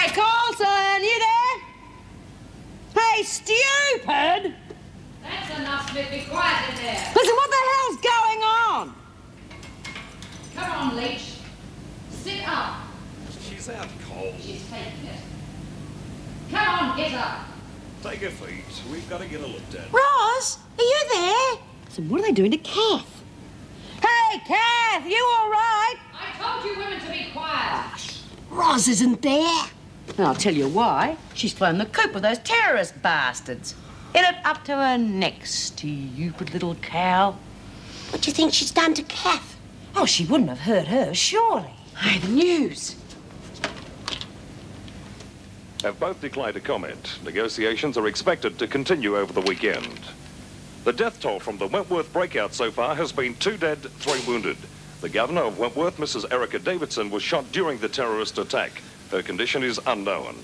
Hey, Coulson, you there? Hey, stupid! That's enough, Smith. Be quiet in there. Listen, what the hell's going on? Come on, Leach. Sit up. She's out cold. She's taking it. Come on, get up. Take a feet. We've got to get her looked at. Roz, are you there? Listen, what are they doing to Kath? Hey, Kath, you all right? I told you women to be quiet. Roz isn't there. And I'll tell you why. She's flown the coop with those terrorist bastards. In it up to her neck, stupid little cow. What do you think she's done to Kath? Oh, she wouldn't have hurt her, surely. Hey, the news. Have both declined to comment. Negotiations are expected to continue over the weekend. The death toll from the Wentworth breakout so far has been 2 dead, 3 wounded. The governor of Wentworth, Mrs. Erica Davidson, was shot during the terrorist attack. Her condition is unknown.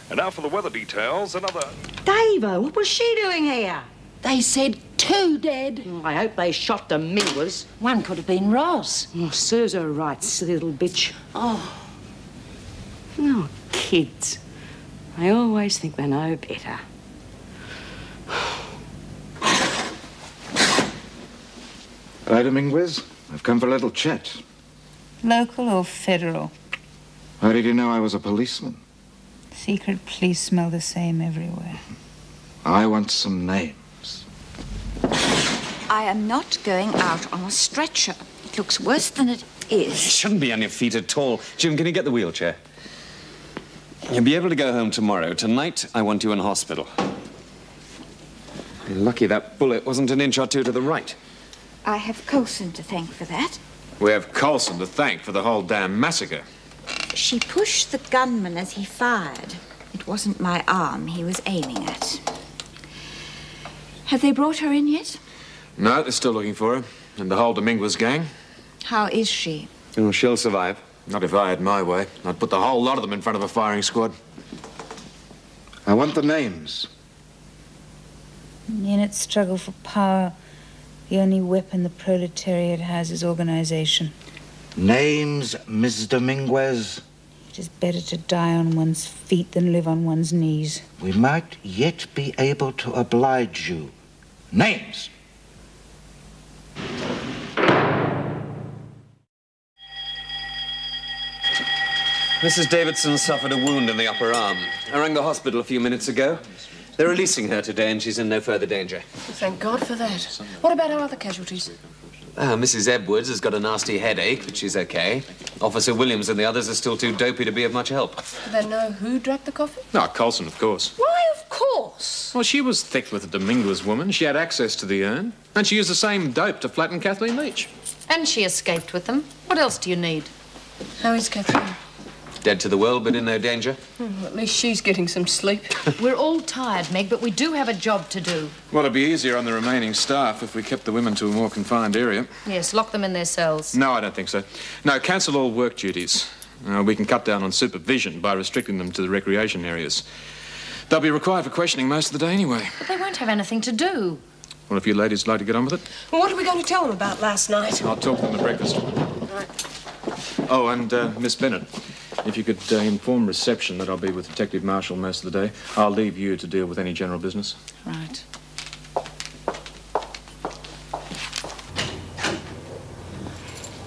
And now for the weather details, another... Davo, what was she doing here? They said 2 dead. Oh, I hope they shot the Mingwas. One could have been Roz. Oh, serves her right, silly little bitch. Oh. Oh, kids. They always think they know better. Hello, Dominguez. I've come for a little chat. Local or federal? How did you know I was a policeman? Secret police smell the same everywhere. I want some names. I am not going out on a stretcher. It looks worse than it You is. shouldn't be on your feet at all. Jim, can you get the wheelchair? You'll be able to go home tomorrow. Tonight, I want you in hospital. You're lucky that bullet wasn't an inch or two to the right. I have Coulson to thank for that. We have Coulson to thank for the whole damn massacre. She pushed the gunman as he fired. It wasn't my arm he was aiming at. Have they brought her in yet? No, they're still looking for her. And the whole Dominguez gang. How is she? Oh, she'll survive. Not if I had my way. I'd put the whole lot of them in front of a firing squad. I want the names. In its struggle for power, the only weapon the proletariat has is organization. Names, Miss Dominguez. It is better to die on one's feet than live on one's knees. We might yet be able to oblige you. Names! Mrs. Davidson suffered a wound in the upper arm. I rang the hospital a few minutes ago. They're releasing her today, and she's in no further danger. Thank God for that. What about our other casualties? Mrs. Edwards has got a nasty headache, but she's okay. Officer Williams and the others are still too dopey to be of much help. Do they know who dragged the coffin? No, Coulson, of course. Why, of course. Well, she was thick with the Dominguez woman. She had access to the urn. And she used the same dope to flatten Kathleen Leach. And she escaped with them. What else do you need? How is Kathleen? Dead to the world, but in no danger. Well, at least she's getting some sleep. We're all tired, Meg, but we do have a job to do. Well, it'd be easier on the remaining staff if we kept the women to a more confined area. Yes, lock them in their cells. No, I don't think so. No, cancel all work duties. We can cut down on supervision by restricting them to the recreation areas. They'll be required for questioning most of the day anyway. But they won't have anything to do. Well, if you ladies like to get on with it. Well, what are we going to tell them about last night? I'll talk to them at breakfast. Oh, and Miss Bennett, if you could inform reception that I'll be with Detective Marshall most of the day. I'll leave you to deal with any general business. Right.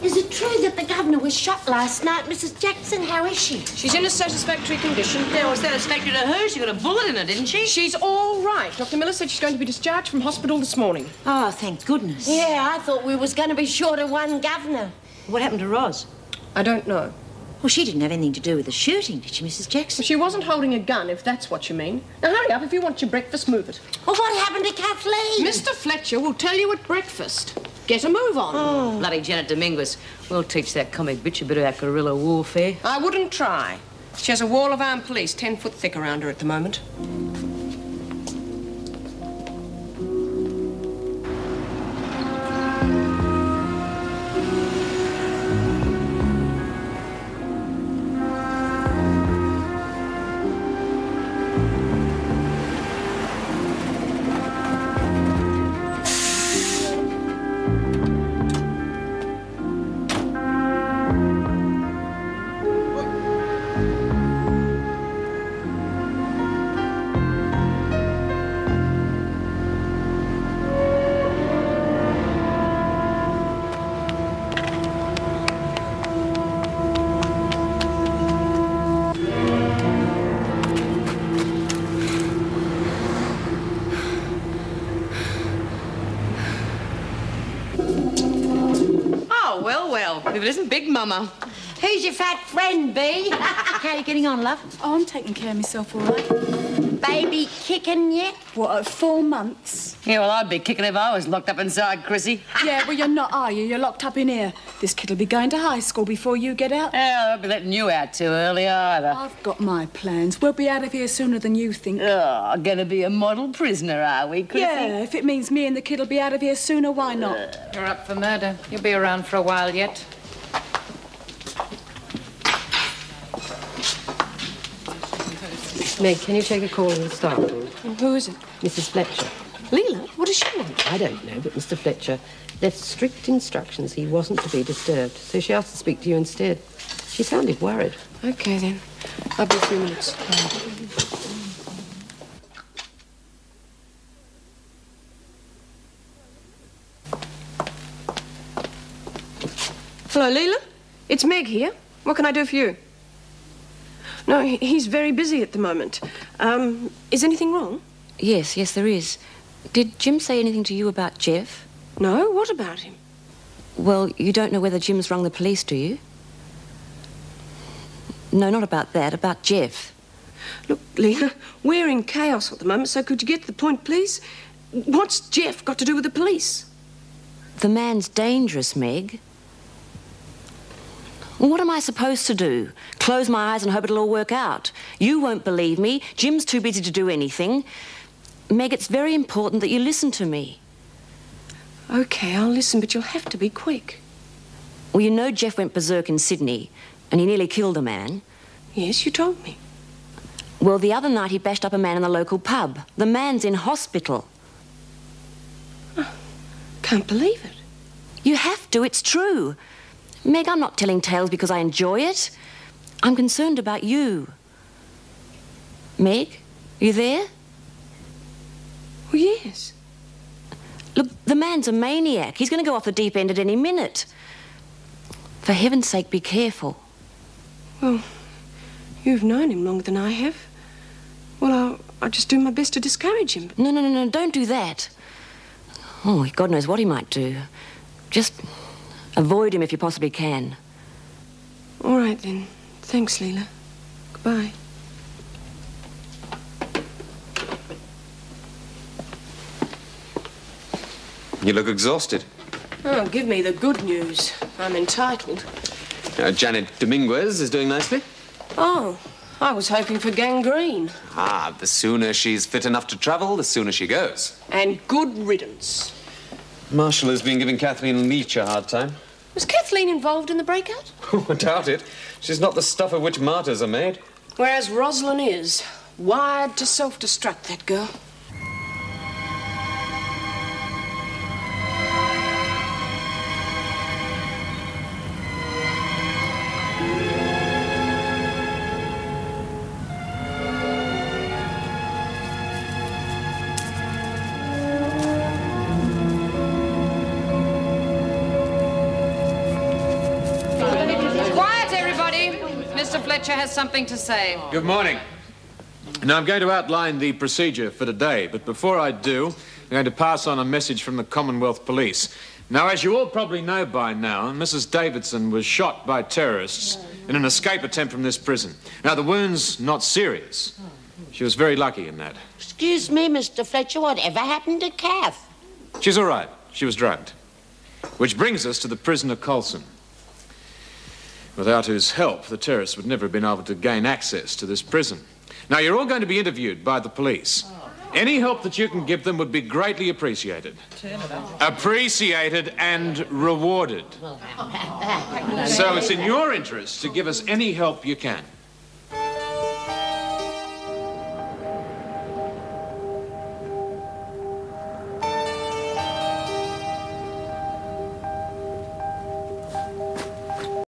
Is it true that the governor was shot last night, Mrs. Jackson? How is she? She's in a satisfactory condition. Yeah, well, satisfactory to her. She got a bullet in her, didn't she? She's all right. Dr. Miller said she's going to be discharged from hospital this morning. Oh, thank goodness. Yeah, I thought we was going to be short of one governor. What happened to Roz? I don't know. Well, she didn't have anything to do with the shooting, did she, Mrs. Jackson? She wasn't holding a gun, if that's what you mean. Now, hurry up. If you want your breakfast, move it. Well, what happened to Kathleen? Mr. Fletcher will tell you at breakfast. Get a move on. Oh. Bloody Janet Dominguez. We'll teach that comic bitch a bit of that guerrilla warfare. I wouldn't try. She has a wall of armed police 10 foot thick around her at the moment. Big Mama. Who's your fat friend, Bee? How are you getting on, love? Oh, I'm taking care of myself all right. Baby kicking yet? What, at 4 months? Yeah, well, I'd be kicking if I was locked up inside, Chrissy. Yeah, well, you're not, are you? You're locked up in here. This kid'll be going to high school before you get out. Yeah, I won't be letting you out too early either. I've got my plans. We'll be out of here sooner than you think. Oh, gonna be a model prisoner, are we, Chrissy? Yeah, if it means me and the kid'll be out of here sooner, why not? You're up for murder. You'll be around for a while yet. Meg, can you take a call in the staff room? Who is it? Mrs. Fletcher. Leela? What does she want? I don't know, but Mr. Fletcher left strict instructions he wasn't to be disturbed, so she asked to speak to you instead. She sounded worried. OK, then. I'll be a few minutes. Hello, Leela. It's Meg here. What can I do for you? No, he's very busy at the moment. Is anything wrong? Yes, there is. Did Jim say anything to you about Jeff? No, what about him? Well, you don't know whether Jim's rung the police, do you? No, not about that, about Jeff. Look, Leela, we're in chaos at the moment, so could you get to the point, please? What's Jeff got to do with the police? The man's dangerous, Meg. What am I supposed to do? Close my eyes and hope it'll all work out? You won't believe me. Jim's too busy to do anything. Meg, it's very important that you listen to me. OK, I'll listen, but you'll have to be quick. Well, you know Jeff went berserk in Sydney, and he nearly killed a man. Yes, you told me. Well, the other night he bashed up a man in the local pub. The man's in hospital. Oh, can't believe it. You have to, it's true. Meg, I'm not telling tales because I enjoy it. I'm concerned about you. Meg, you there? Well, yes. Look, the man's a maniac. He's going to go off the deep end at any minute. For heaven's sake, be careful. Well, you've known him longer than I have. Well, I'll just do my best to discourage him. No, don't do that. Oh, God knows what he might do. Just avoid him if you possibly can. All right, then. Thanks, Leela. Goodbye. You look exhausted. Oh, give me the good news. I'm entitled. Janet Dominguez is doing nicely. Oh, I was hoping for gangrene. Ah, the sooner she's fit enough to travel, the sooner she goes. And good riddance. Marshall has been giving Kathleen Leach a hard time. Was Kathleen involved in the breakout? I doubt it. She's not the stuff of which martyrs are made. Whereas Rosalind is. Wired to self-destruct, that girl. Mr. Fletcher has something to say. Good morning. Now, I'm going to outline the procedure for today, but before I do, I'm going to pass on a message from the Commonwealth Police. Now, as you all probably know by now, Mrs. Davidson was shot by terrorists in an escape attempt from this prison. Now, the wound's not serious. She was very lucky in that. Excuse me, Mr. Fletcher, whatever happened to Kath? She's all right. She was drugged. Which brings us to the prisoner Coulson, without whose help, the terrorists would never have been able to gain access to this prison. Now, you're all going to be interviewed by the police. Any help that you can give them would be greatly appreciated. Appreciated and rewarded. So it's in your interest to give us any help you can.